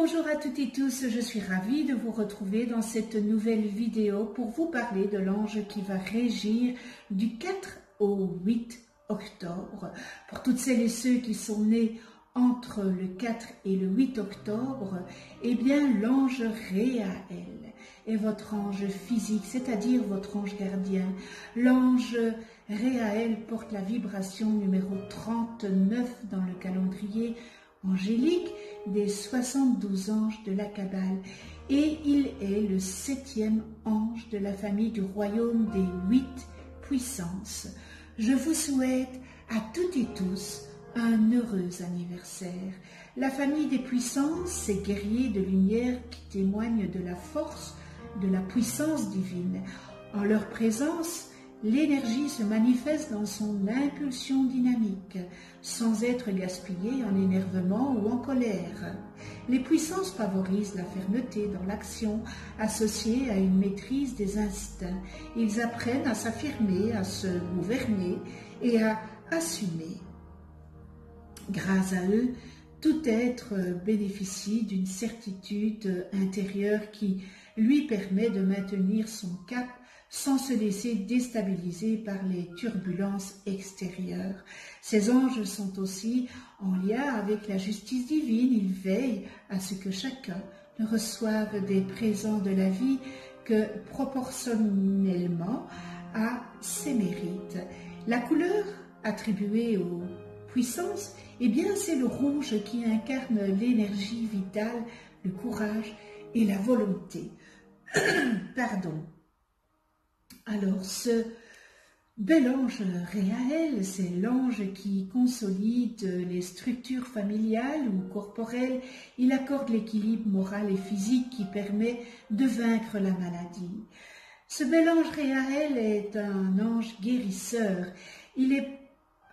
Bonjour à toutes et tous, je suis ravie de vous retrouver dans cette nouvelle vidéo pour vous parler de l'ange qui va régir du 4 au 8 octobre. Pour toutes celles et ceux qui sont nés entre le 4 et le 8 octobre, eh bien l'ange Réaël est votre ange physique, c'est-à-dire votre ange gardien. L'ange Réaël porte la vibration numéro 39 dans le calendrier angélique des 72 anges de la Kabbale, et il est le 7e ange de la famille du royaume des 8 puissances. Je vous souhaite à toutes et tous un heureux anniversaire. La famille des puissances, ces guerriers de lumière qui témoignent de la force, de la puissance divine. En leur présence, l'énergie se manifeste dans son impulsion dynamique, sans être gaspillée en énervement ou en colère. Les puissances favorisent la fermeté dans l'action, associée à une maîtrise des instincts. Ils apprennent à s'affirmer, à se gouverner et à assumer. Grâce à eux, tout être bénéficie d'une certitude intérieure qui lui permet de maintenir son cap sans se laisser déstabiliser par les turbulences extérieures. Ces anges sont aussi en lien avec la justice divine. Ils veillent à ce que chacun ne reçoive des présents de la vie que proportionnellement à ses mérites. La couleur attribuée aux puissances, eh bien c'est le rouge qui incarne l'énergie vitale, le courage et la volonté. Pardon. Alors, ce bel ange Réaël, c'est l'ange qui consolide les structures familiales ou corporelles. Il accorde l'équilibre moral et physique qui permet de vaincre la maladie. Ce bel ange Réaël est un ange guérisseur. Il est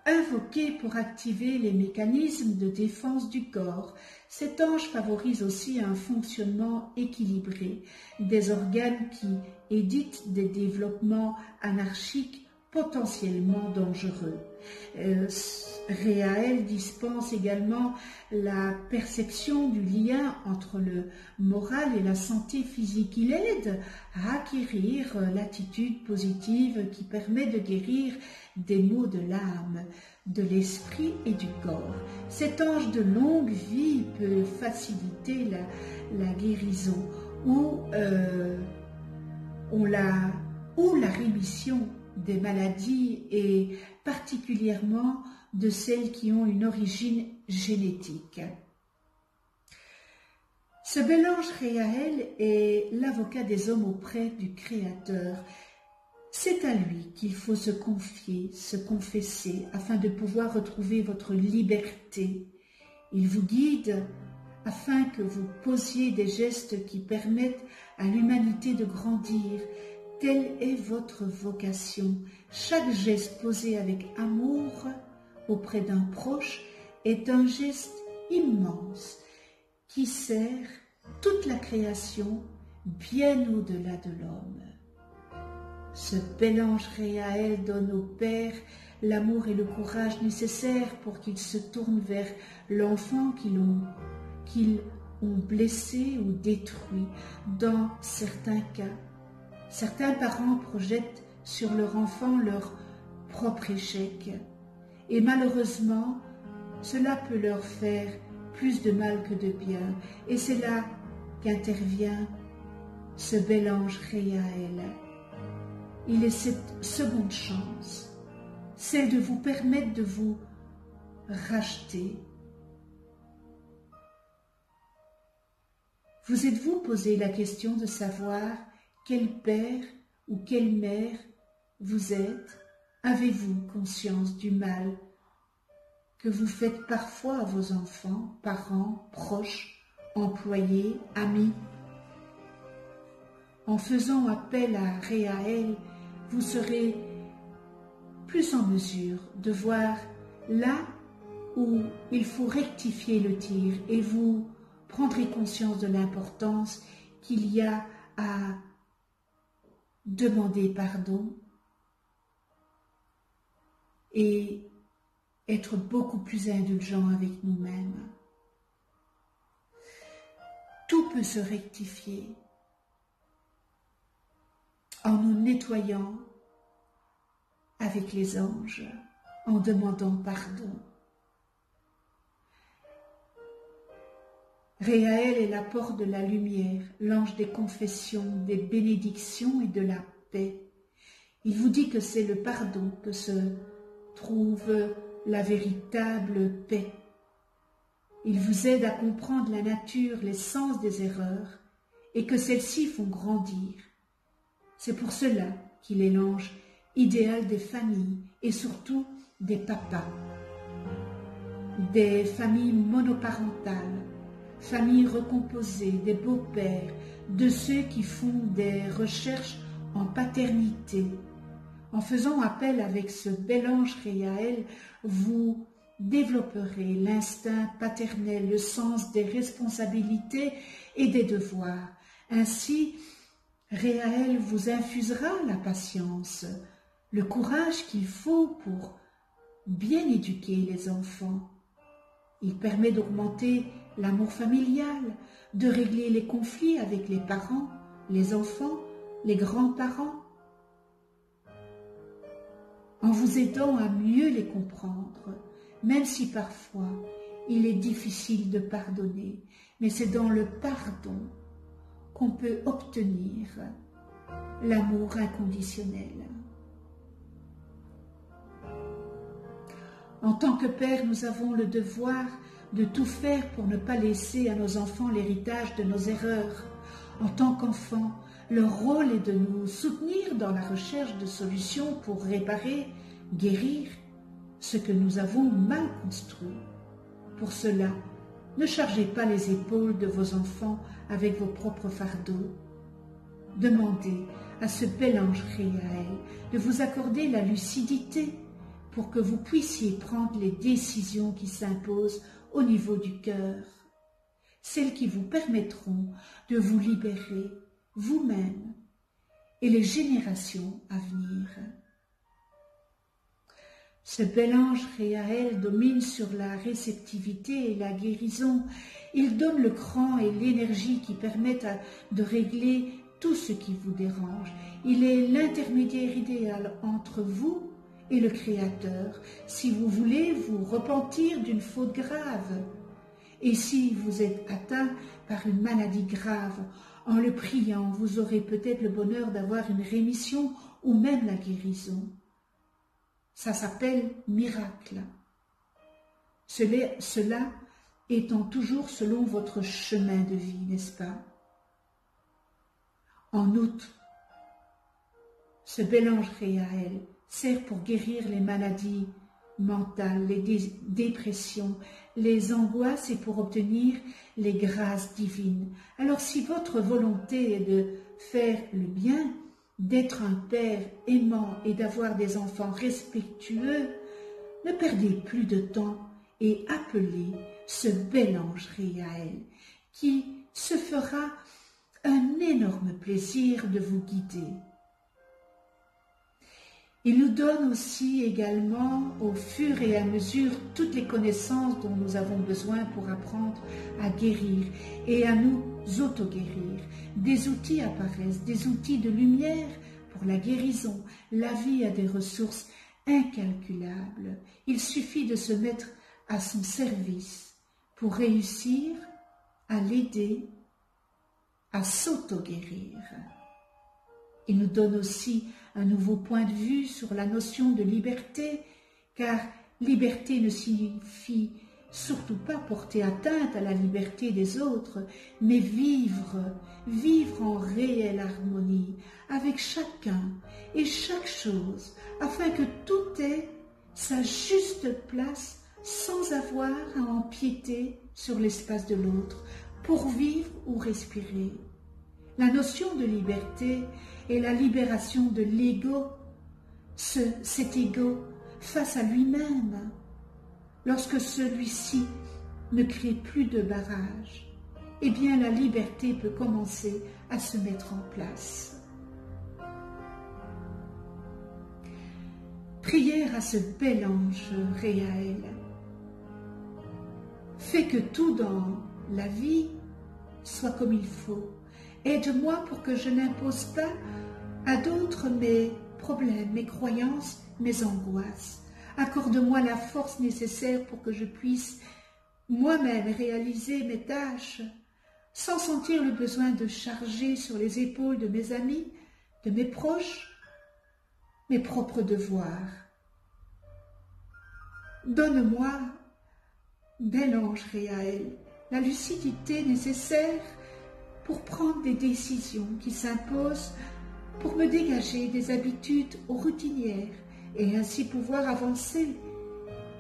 invoqué pour activer les mécanismes de défense du corps. Cet ange favorise aussi un fonctionnement équilibré des organes qui évitent des développements anarchiques potentiellement dangereux. Réaël dispense également la perception du lien entre le moral et la santé physique. Il aide à acquérir l'attitude positive qui permet de guérir des maux de l'âme, de l'esprit et du corps. Cet ange de longue vie peut faciliter la guérison ou la rémission des maladies et particulièrement de celles qui ont une origine génétique. Ce bel ange Réaël est l'avocat des hommes auprès du Créateur. C'est à lui qu'il faut se confier, se confesser, afin de pouvoir retrouver votre liberté. Il vous guide afin que vous posiez des gestes qui permettent à l'humanité de grandir. Telle est votre vocation. Chaque geste posé avec amour auprès d'un proche est un geste immense qui sert toute la création bien au-delà de l'homme. Ce bel ange Réaël donne au Père l'amour et le courage nécessaires pour qu'il se tourne vers l'enfant qu'ils ont blessé ou détruit. Dans certains cas, certains parents projettent sur leur enfant leur propre échec et malheureusement, cela peut leur faire plus de mal que de bien. Et c'est là qu'intervient ce bel ange Réaël. Il est cette seconde chance, celle de vous permettre de vous racheter. Vous êtes-vous posé la question de savoir quel père ou quelle mère vous êtes? Avez-vous conscience du mal que vous faites parfois à vos enfants, parents, proches, employés, amis? En faisant appel à Réaël, vous serez plus en mesure de voir là où il faut rectifier le tir et vous prendrez conscience de l'importance qu'il y a à demander pardon et être beaucoup plus indulgent avec nous-mêmes. tout peut se rectifier en nous nettoyant avec les anges, en demandant pardon. Réaël est la porte de la lumière, l'ange des confessions, des bénédictions et de la paix. Il vous dit que c'est le pardon que se trouve la véritable paix. Il vous aide à comprendre la nature, l'essence des erreurs et que celles-ci font grandir. C'est pour cela qu'il est l'ange idéal des familles et surtout des papas, des familles monoparentales, familles recomposées, des beaux-pères, de ceux qui font des recherches en paternité. En faisant appel avec ce bel ange Réaël, vous développerez l'instinct paternel, le sens des responsabilités et des devoirs. Ainsi, Réaël vous infusera la patience, le courage qu'il faut pour bien éduquer les enfants. Il permet d'augmenter l'amour familial, de régler les conflits avec les parents, les enfants, les grands-parents, en vous aidant à mieux les comprendre, même si parfois il est difficile de pardonner, mais c'est dans le pardon qu'on peut obtenir l'amour inconditionnel. En tant que père, nous avons le devoir de tout faire pour ne pas laisser à nos enfants l'héritage de nos erreurs. En tant qu'enfants, leur rôle est de nous soutenir dans la recherche de solutions pour réparer, guérir ce que nous avons mal construit. Pour cela, ne chargez pas les épaules de vos enfants avec vos propres fardeaux. Demandez à ce bel ange Réaël de vous accorder la lucidité pour que vous puissiez prendre les décisions qui s'imposent au niveau du cœur, celles qui vous permettront de vous libérer vous-même et les générations à venir. Ce bel ange Réaël domine sur la réceptivité et la guérison. Il donne le cran et l'énergie qui permettent de régler tout ce qui vous dérange. Il est l'intermédiaire idéal entre vous et le Créateur, si vous voulez vous repentir d'une faute grave. Et si vous êtes atteint par une maladie grave, en le priant, vous aurez peut-être le bonheur d'avoir une rémission ou même la guérison. Ça s'appelle miracle. Cela étant toujours selon votre chemin de vie, n'est-ce pas? En outre, ce bel ange Réaël sert pour guérir les maladies mentales, les dépressions, les angoisses et pour obtenir les grâces divines. Alors si votre volonté est de faire le bien, d'être un père aimant et d'avoir des enfants respectueux, ne perdez plus de temps et appelez ce bel ange Réaël qui se fera un énorme plaisir de vous guider. Il nous donne aussi également au fur et à mesure toutes les connaissances dont nous avons besoin pour apprendre à guérir et à nous auto-guérir. Des outils apparaissent, des outils de lumière pour la guérison. La vie a des ressources incalculables. Il suffit de se mettre à son service pour réussir à l'aider à s'auto-guérir. Il nous donne aussi un nouveau point de vue sur la notion de liberté, car liberté ne signifie surtout pas porter atteinte à la liberté des autres, mais vivre en réelle harmonie avec chacun et chaque chose, afin que tout ait sa juste place sans avoir à empiéter sur l'espace de l'autre pour vivre ou respirer. La notion de liberté est la libération de l'ego, cet ego face à lui-même, lorsque celui-ci ne crée plus de barrage, eh bien la liberté peut commencer à se mettre en place. Prière à ce bel ange Réaël. Fais que tout dans la vie soit comme il faut. Aide-moi pour que je n'impose pas à d'autres mes problèmes, mes croyances, mes angoisses. Accorde-moi la force nécessaire pour que je puisse moi-même réaliser mes tâches sans sentir le besoin de charger sur les épaules de mes amis, de mes proches, mes propres devoirs. Donne-moi, bel ange Réaël, la lucidité nécessaire pour prendre des décisions qui s'imposent, pour me dégager des habitudes routinières et ainsi pouvoir avancer,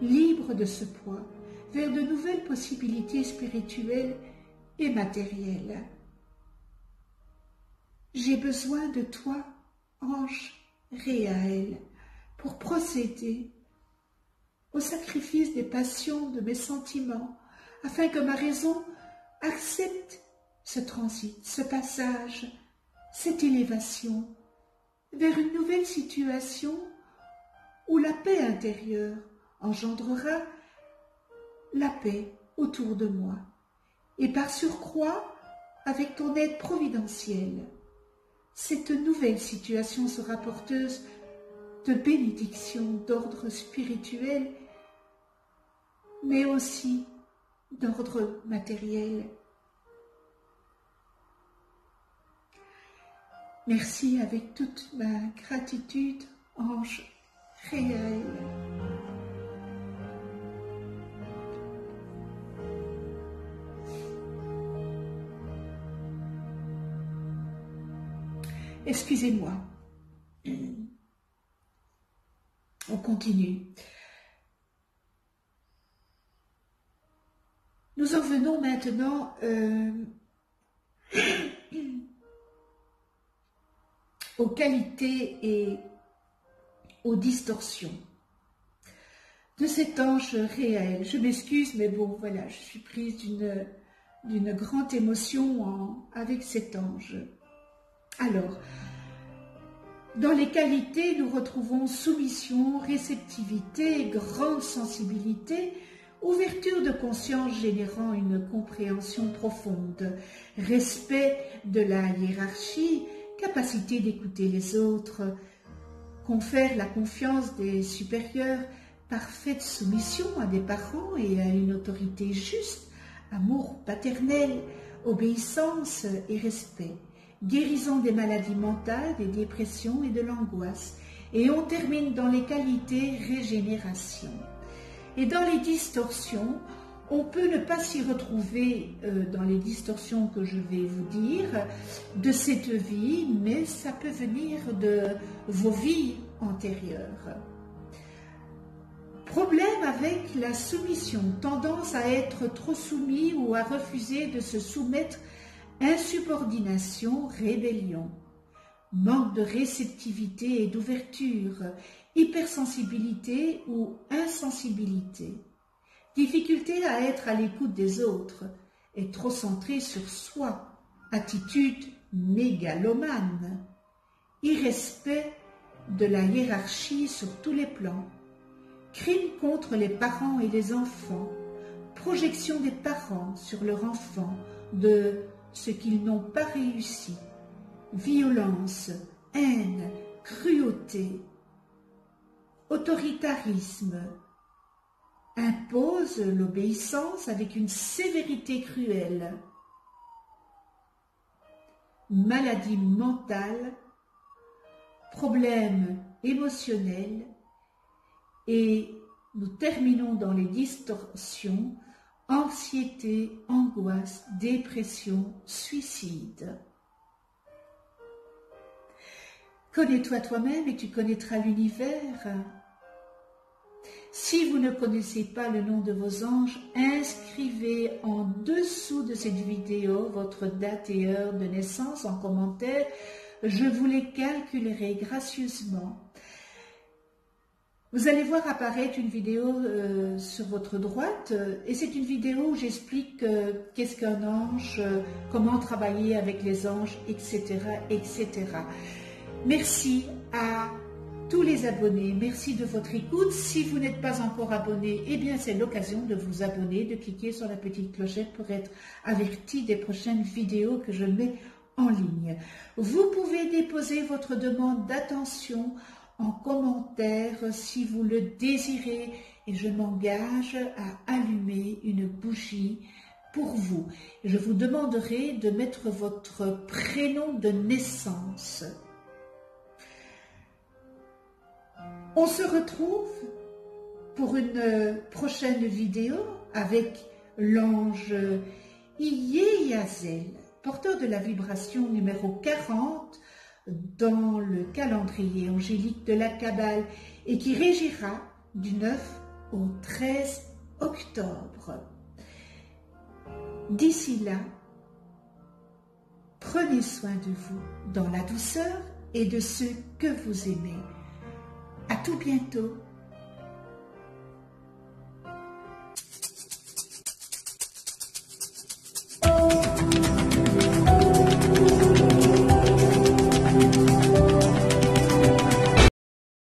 libre de ce poids, vers de nouvelles possibilités spirituelles et matérielles. J'ai besoin de toi, ange Réaël, pour procéder au sacrifice des passions, de mes sentiments, afin que ma raison accepte ce transit, ce passage, cette élévation vers une nouvelle situation où la paix intérieure engendrera la paix autour de moi et par surcroît, avec ton aide providentielle, cette nouvelle situation sera porteuse de bénédictions d'ordre spirituel, mais aussi d'ordre matériel. Merci avec toute ma gratitude, ange Réaël. Excusez-moi. On continue. Nous en venons maintenant aux qualités et aux distorsions de cet ange Réaël. Je m'excuse, mais bon, voilà, je suis prise d'une grande émotion avec cet ange. Alors, dans les qualités, nous retrouvons soumission, réceptivité, grande sensibilité, ouverture de conscience générant une compréhension profonde, respect de la hiérarchie, capacité d'écouter les autres, confère la confiance des supérieurs, parfaite soumission à des parents et à une autorité juste, amour paternel, obéissance et respect, guérison des maladies mentales, des dépressions et de l'angoisse. Et on termine dans les qualités régénération. Et dans les distorsions, on peut ne pas s'y retrouver dans les distorsions que je vais vous dire de cette vie, mais ça peut venir de vos vies antérieures. Problème avec la soumission, tendance à être trop soumis ou à refuser de se soumettre, insubordination, rébellion, manque de réceptivité et d'ouverture, hypersensibilité ou insensibilité, difficulté à être à l'écoute des autres, et trop centré sur soi, attitude mégalomane, irrespect de la hiérarchie sur tous les plans, crime contre les parents et les enfants, projection des parents sur leur enfant de ce qu'ils n'ont pas réussi, violence, haine, cruauté, autoritarisme, impose l'obéissance avec une sévérité cruelle, maladie mentale, problèmes émotionnels, et nous terminons dans les distorsions, anxiété, angoisse, dépression, suicide. Connais-toi toi-même et tu connaîtras l'univers. Si vous ne connaissez pas le nom de vos anges, inscrivez en dessous de cette vidéo votre date et heure de naissance en commentaire. Je vous les calculerai gracieusement. Vous allez voir apparaître une vidéo sur votre droite et c'est une vidéo où j'explique qu'est-ce qu'un ange, comment travailler avec les anges, etc., etc. Merci à tous les abonnés, merci de votre écoute. Si vous n'êtes pas encore abonné, eh bien c'est l'occasion de vous abonner, de cliquer sur la petite clochette pour être averti des prochaines vidéos que je mets en ligne. Vous pouvez déposer votre demande d'attention en commentaire si vous le désirez et je m'engage à allumer une bougie pour vous. Je vous demanderai de mettre votre prénom de naissance. On se retrouve pour une prochaine vidéo avec l'ange Iyeyazel, porteur de la vibration numéro 40 dans le calendrier angélique de la Kabbale et qui régira du 9 au 13 octobre. D'ici là, prenez soin de vous dans la douceur et de ceux que vous aimez. À tout bientôt.